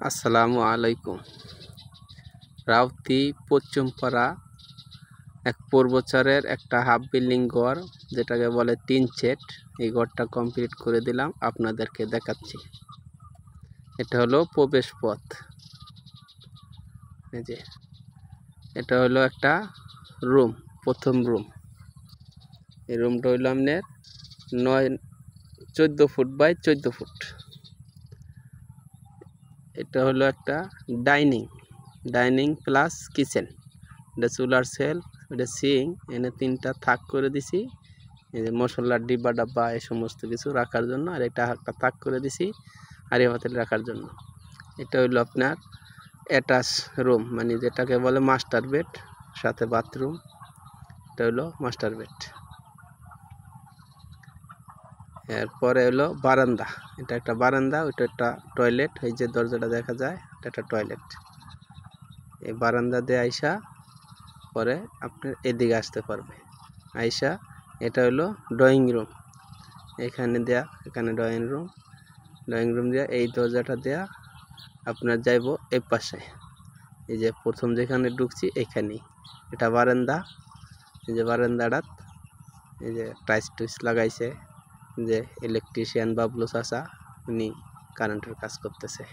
আসসালামু আলাইকুম। রাউতি পশ্চিমপাড়া এক পূর্বচরের একটা হাফ বিল্ডিং ঘর, যেটাকে বলে টিন শেড। এই ঘরটা কমপ্লিট করে দিলাম, আপনাদেরকে দেখাচ্ছি। এটা হলো প্রবেশ পথ। এই যে এটা হলো একটা রুম, প্রথম রুম। এই রুমটা হইলো আপনার 14 ফুট বাই 14 ফুট। এটা হলো একটা ডাইনিং প্লাস কিচেন। এটা চুলার সেল, এটা সিং, এনে 3টা থাক করে দিছি। এই যে মশলার ডিব্বা ডাব্বা এই সমস্ত কিছু রাখার জন্য, আর এটা একটা থাক করে দিছি হাঁড়ি পাতিল রাখার জন্য। এটা হইলো আপনার অ্যাটাচ রুম, মানে যেটাকে বলে মাস্টার বেড, সাথে বাথরুম। এটা হইলো মাস্টার বেড। এরপরে হলো বারান্দা। এটা একটা বারান্দা, ওইটা একটা টয়লেট। এই যে দরজাটা দেখা যায়, এটা একটা টয়লেট। এই বারান্দা দিয়ে আইসা পরে আপনার এদিকে আসতে পারবে। আইসা এটা হলো ড্রয়িং রুম। এখানে ড্রয়িং রুম দেওয়া। এই দরজাটা দেয়া আপনার যাইব এই পাশে। এই যে প্রথম যেখানে ঢুকছি এখানেই এটা বারান্দা। এই যে বারান্দাটাত এই যে টাইলস লাগাইছে, যে ইলেকট্রিশিয়ান বাবলু চাচা, উনি কারেন্টের কাজ করতেছে।